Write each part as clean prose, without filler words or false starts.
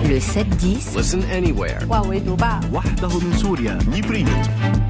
Le 7-10 Listen anywhere.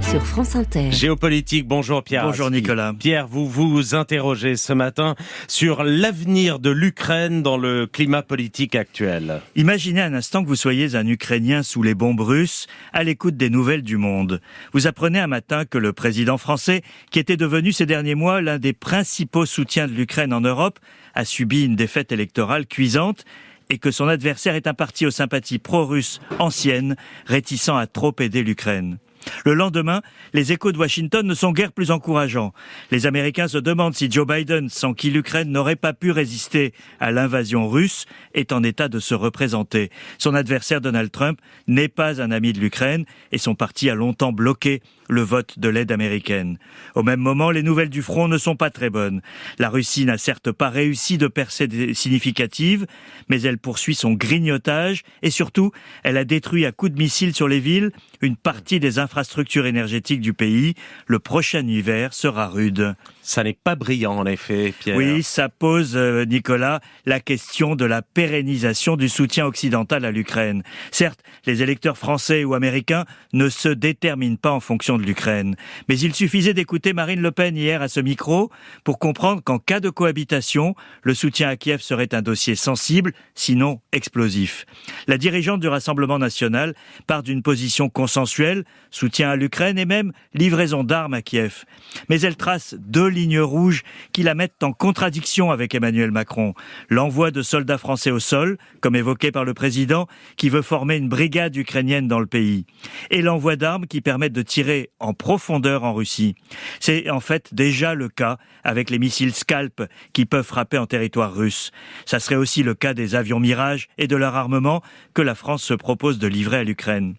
sur France Inter. Géopolitique, bonjour Pierre. Bonjour Aski. Nicolas. Pierre, vous vous interrogez ce matin sur l'avenir de l'Ukraine dans le climat politique actuel. Imaginez un instant que vous soyez un Ukrainien sous les bombes russes, à l'écoute des nouvelles du monde. Vous apprenez un matin que le président français, qui était devenu ces derniers mois l'un des principaux soutiens de l'Ukraine en Europe, a subi une défaite électorale cuisante et que son adversaire est un parti aux sympathies pro-russes anciennes, réticent à trop aider l'Ukraine. Le lendemain, les échos de Washington ne sont guère plus encourageants. Les Américains se demandent si Joe Biden, sans qui l'Ukraine n'aurait pas pu résister à l'invasion russe, est en état de se représenter. Son adversaire Donald Trump n'est pas un ami de l'Ukraine et son parti a longtemps bloqué le vote de l'aide américaine. Au même moment, les nouvelles du front ne sont pas très bonnes. La Russie n'a certes pas réussi de percées significatives, mais elle poursuit son grignotage et surtout, elle a détruit à coups de missiles sur les villes une partie des infrastructures énergétiques du pays. Le prochain hiver sera rude. Ça n'est pas brillant en effet, Pierre. Oui, ça pose, Nicolas, la question de la pérennisation du soutien occidental à l'Ukraine. Certes, les électeurs français ou américains ne se déterminent pas en fonction de l'Ukraine. Mais il suffisait d'écouter Marine Le Pen hier à ce micro pour comprendre qu'en cas de cohabitation, le soutien à Kiev serait un dossier sensible, sinon explosif. La dirigeante du Rassemblement national part d'une position consensuelle, soutien à l'Ukraine et même livraison d'armes à Kiev. Mais elle trace deux lignes rouges qui la mettent en contradiction avec Emmanuel Macron. L'envoi de soldats français au sol, comme évoqué par le président, qui veut former une brigade ukrainienne dans le pays. Et l'envoi d'armes qui permettent de tirer en profondeur en Russie. C'est en fait déjà le cas avec les missiles Scalp qui peuvent frapper en territoire russe. Ça serait aussi le cas des avions Mirage et de leur armement que la France se propose de livrer à l'Ukraine.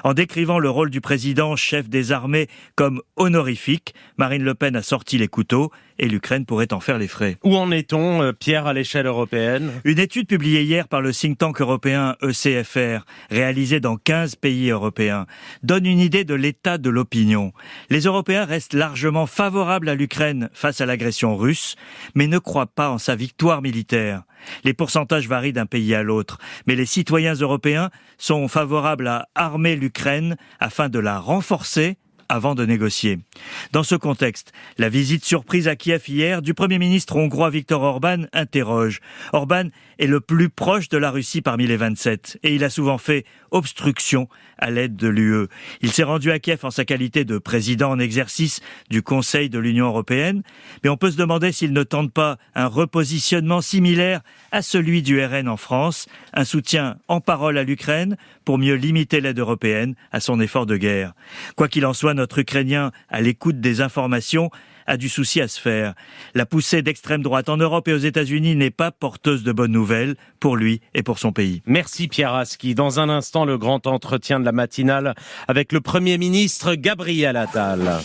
En décrivant le rôle du président chef des armées comme honorifique, Marine Le Pen a sorti les couteaux et l'Ukraine pourrait en faire les frais. Où en est-on, Pierre, à l'échelle européenne ? Une étude publiée hier par le think tank européen ECFR, réalisée dans 15 pays européens, donne une idée de l'état de l'opinion. Les Européens restent largement favorables à l'Ukraine face à l'agression russe, mais ne croient pas en sa victoire militaire. Les pourcentages varient d'un pays à l'autre, mais les citoyens européens sont favorables à armer l'Ukraine afin de la renforcer avant de négocier. Dans ce contexte, la visite surprise à Kiev hier du Premier ministre hongrois Viktor Orban interroge. Orban est le plus proche de la Russie parmi les 27 et il a souvent fait obstruction à l'aide de l'UE. Il s'est rendu à Kiev en sa qualité de président en exercice du Conseil de l'Union européenne, mais on peut se demander s'il ne tente pas un repositionnement similaire à celui du RN en France, un soutien en parole à l'Ukraine pour mieux limiter l'aide européenne à son effort de guerre. Quoi qu'il en soit, notre Ukrainien, à l'écoute des informations, a du souci à se faire. La poussée d'extrême droite en Europe et aux États-Unis n'est pas porteuse de bonnes nouvelles pour lui et pour son pays. Merci Pierre Aski. Dans un instant, le grand entretien de la matinale avec le Premier ministre Gabriel Attal.